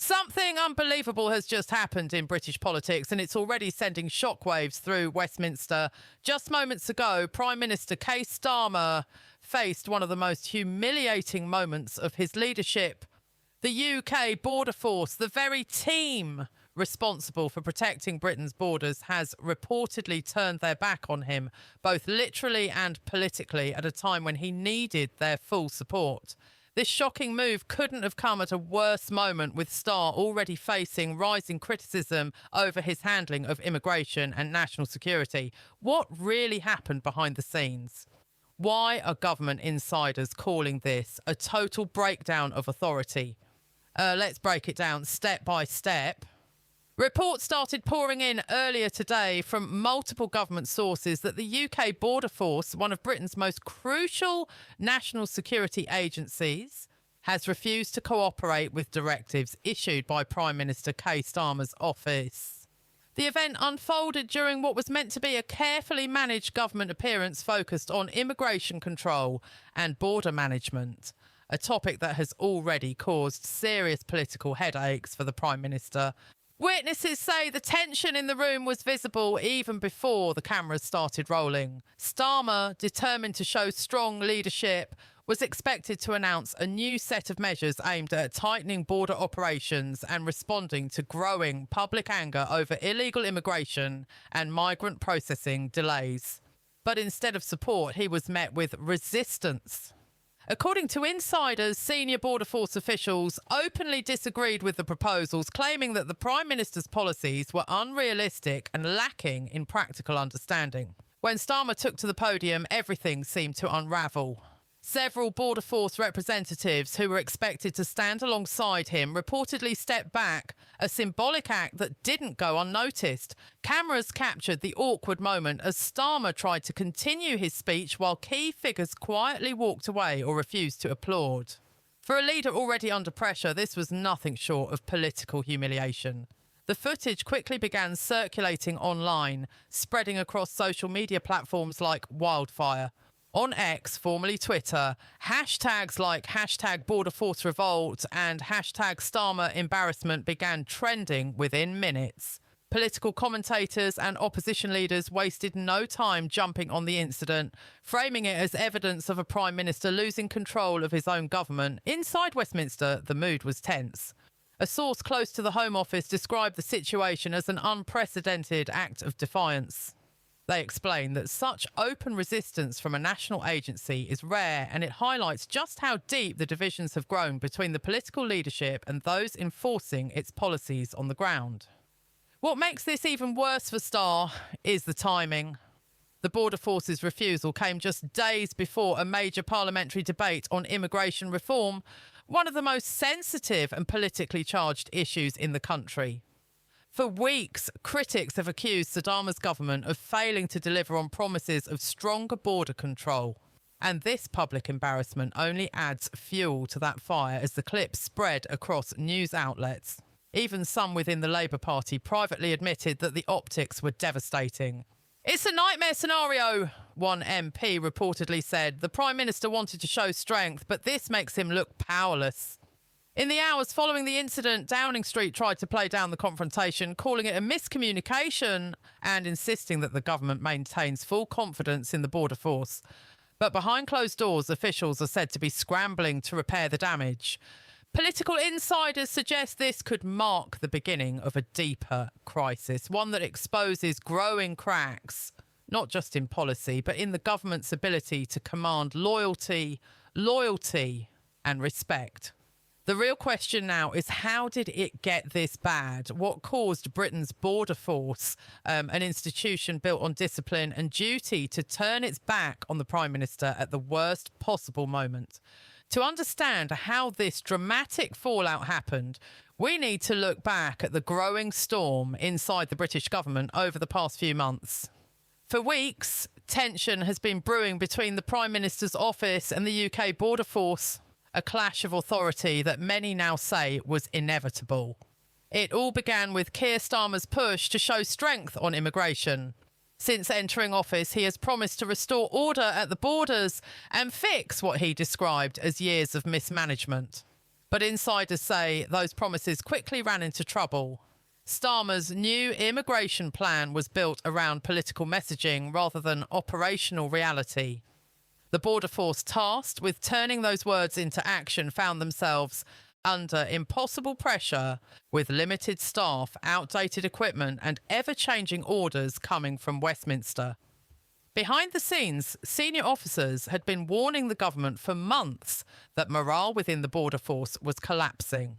Something unbelievable has just happened in British politics, and it's already sending shockwaves through Westminster. Just moments ago, Prime Minister Keir Starmer faced one of the most humiliating moments of his leadership. The UK border force, the very team responsible for protecting Britain's borders, has reportedly turned their back on him, both literally and politically, at a time when he needed their full support. This shocking move couldn't have come at a worse moment, with Starr already facing rising criticism over his handling of immigration and national security. What really happened behind the scenes? Why are government insiders calling this a total breakdown of authority? Let's break it down step by step. Reports started pouring in earlier today from multiple government sources that the UK Border Force, one of Britain's most crucial national security agencies, has refused to cooperate with directives issued by Prime Minister Keir Starmer's office. The event unfolded during what was meant to be a carefully managed government appearance focused on immigration control and border management, a topic that has already caused serious political headaches for the Prime Minister. Witnesses say the tension in the room was visible even before the cameras started rolling. Starmer, determined to show strong leadership, was expected to announce a new set of measures aimed at tightening border operations and responding to growing public anger over illegal immigration and migrant processing delays. But instead of support, he was met with resistance. According to insiders, senior Border Force officials openly disagreed with the proposals, claiming that the Prime Minister's policies were unrealistic and lacking in practical understanding. When Starmer took to the podium, everything seemed to unravel. Several Border Force representatives who were expected to stand alongside him reportedly stepped back, a symbolic act that didn't go unnoticed. Cameras captured the awkward moment as Starmer tried to continue his speech while key figures quietly walked away or refused to applaud. For a leader already under pressure, this was nothing short of political humiliation. The footage quickly began circulating online, spreading across social media platforms like wildfire. On X, formerly Twitter, hashtags like #BorderForceRevolt and #StarmerEmbarrassment began trending within minutes. Political commentators and opposition leaders wasted no time jumping on the incident, framing it as evidence of a Prime Minister losing control of his own government. Inside Westminster, the mood was tense. A source close to the Home Office described the situation as an unprecedented act of defiance. They explain that such open resistance from a national agency is rare, and it highlights just how deep the divisions have grown between the political leadership and those enforcing its policies on the ground. What makes this even worse for Starr is the timing. The Border Force's refusal came just days before a major parliamentary debate on immigration reform, one of the most sensitive and politically charged issues in the country. For weeks, critics have accused Starmer's government of failing to deliver on promises of stronger border control. And this public embarrassment only adds fuel to that fire as the clips spread across news outlets. Even some within the Labour Party privately admitted that the optics were devastating. "It's a nightmare scenario," one MP reportedly said. "The Prime Minister wanted to show strength, but this makes him look powerless." In the hours following the incident, Downing Street tried to play down the confrontation, calling it a miscommunication and insisting that the government maintains full confidence in the border force. But behind closed doors, officials are said to be scrambling to repair the damage. Political insiders suggest this could mark the beginning of a deeper crisis, one that exposes growing cracks, not just in policy, but in the government's ability to command loyalty and respect. The real question now is, how did it get this bad? What caused Britain's border force, an institution built on discipline and duty, to turn its back on the Prime Minister at the worst possible moment? To understand how this dramatic fallout happened, we need to look back at the growing storm inside the British government over the past few months. For weeks, tension has been brewing between the Prime Minister's office and the UK border force. A clash of authority that many now say was inevitable. It all began with Keir Starmer's push to show strength on immigration. Since entering office, he has promised to restore order at the borders and fix what he described as years of mismanagement. But insiders say those promises quickly ran into trouble. Starmer's new immigration plan was built around political messaging rather than operational reality. The border force tasked with turning those words into action found themselves under impossible pressure, with limited staff, outdated equipment and ever-changing orders coming from Westminster. Behind the scenes, senior officers had been warning the government for months that morale within the border force was collapsing.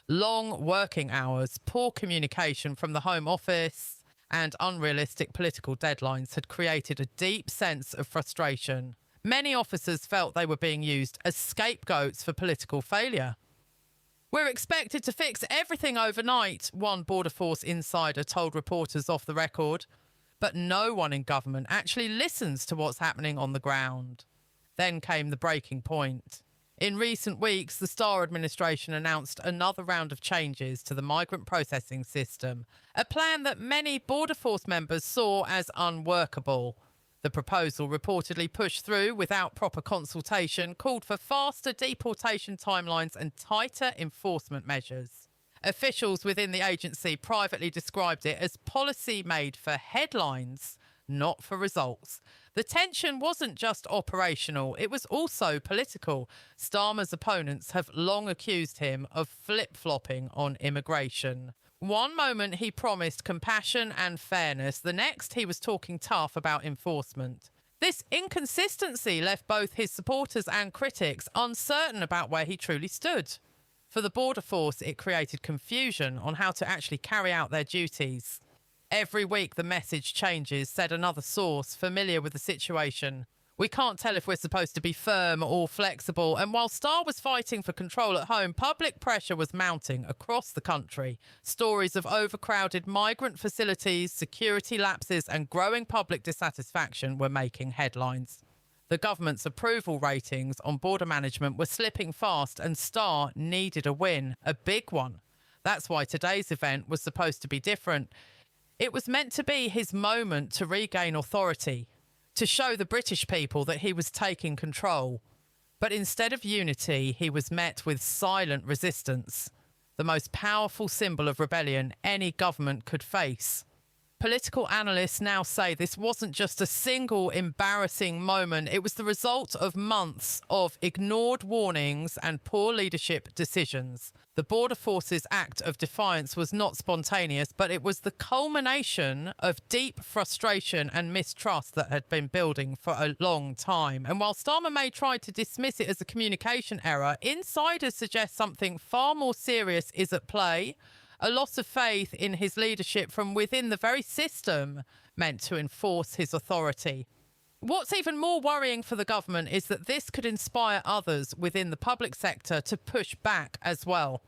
Long working hours, poor communication from the Home Office and unrealistic political deadlines had created a deep sense of frustration. Many officers felt they were being used as scapegoats for political failure. "We're expected to fix everything overnight," one Border Force insider told reporters off the record. But no one in government actually listens to what's happening on the ground. Then came the breaking point. In recent weeks, the Starmer administration announced another round of changes to the migrant processing system, a plan that many Border Force members saw as unworkable. The proposal, reportedly pushed through without proper consultation, called for faster deportation timelines and tighter enforcement measures. Officials within the agency privately described it as policy made for headlines, not for results. The tension wasn't just operational, it was also political. Starmer's opponents have long accused him of flip-flopping on immigration. One moment he promised compassion and fairness, the next he was talking tough about enforcement. This inconsistency left both his supporters and critics uncertain about where he truly stood. For the border force, it created confusion on how to actually carry out their duties. Every week the message changes, said another source familiar with the situation. "We can't tell if we're supposed to be firm or flexible." And while Starr was fighting for control at home, public pressure was mounting across the country. Stories of overcrowded migrant facilities, security lapses and growing public dissatisfaction were making headlines. The government's approval ratings on border management were slipping fast and Starr needed a win, a big one. That's why today's event was supposed to be different. It was meant to be his moment to regain authority, to show the British people that he was taking control. But instead of unity, he was met with silent resistance, the most powerful symbol of rebellion any government could face. Political analysts now say this wasn't just a single embarrassing moment. It was the result of months of ignored warnings and poor leadership decisions. The Border Force's act of defiance was not spontaneous, but it was the culmination of deep frustration and mistrust that had been building for a long time. And while Starmer may try to dismiss it as a communication error, insiders suggest something far more serious is at play. A loss of faith in his leadership from within the very system meant to enforce his authority. What's even more worrying for the government is that this could inspire others within the public sector to push back as well.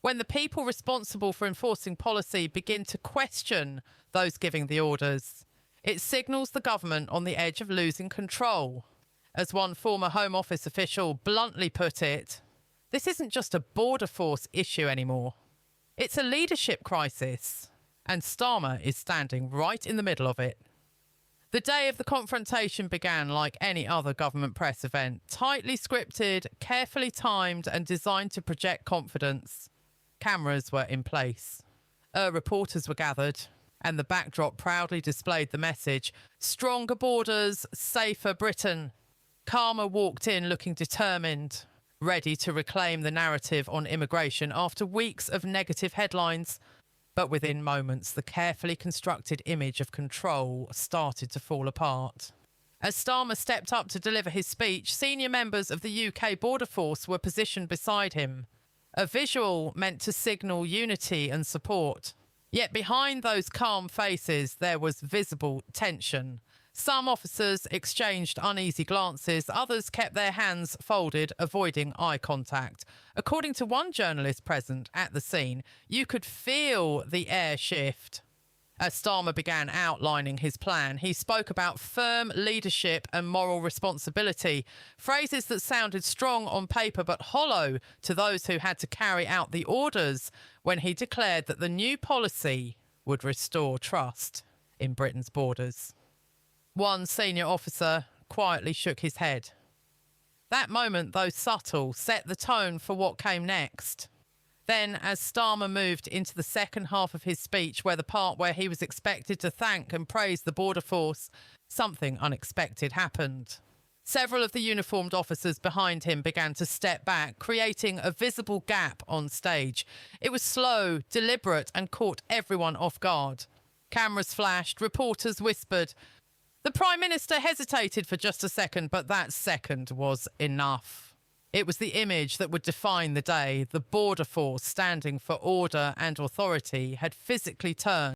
When the people responsible for enforcing policy begin to question those giving the orders, it signals the government on the edge of losing control. As one former Home Office official bluntly put it, this isn't just a border force issue anymore. It's a leadership crisis, and Starmer is standing right in the middle of it. The day of the confrontation began like any other government press event, tightly scripted, carefully timed and designed to project confidence. Cameras were in place. Reporters were gathered, and the backdrop proudly displayed the message, "Stronger borders, safer Britain." Starmer walked in looking determined, ready to reclaim the narrative on immigration after weeks of negative headlines. But within moments, the carefully constructed image of control started to fall apart. As Starmer stepped up to deliver his speech, senior members of the UK Border Force were positioned beside him, a visual meant to signal unity and support. Yet behind those calm faces, there was visible tension. Some officers exchanged uneasy glances, others kept their hands folded, avoiding eye contact. According to one journalist present at the scene, you could feel the air shift. As Starmer began outlining his plan, he spoke about firm leadership and moral responsibility, phrases that sounded strong on paper but hollow to those who had to carry out the orders, when he declared that the new policy would restore trust in Britain's borders. One senior officer quietly shook his head. That moment, though subtle, set the tone for what came next. Then, as Starmer moved into the second half of his speech, where the part where he was expected to thank and praise the border force, something unexpected happened. Several of the uniformed officers behind him began to step back, creating a visible gap on stage. It was slow, deliberate, and caught everyone off guard. Cameras flashed, reporters whispered. The Prime Minister hesitated for just a second, but that second was enough. It was the image that would define the day. The border force, standing for order and authority, had physically turned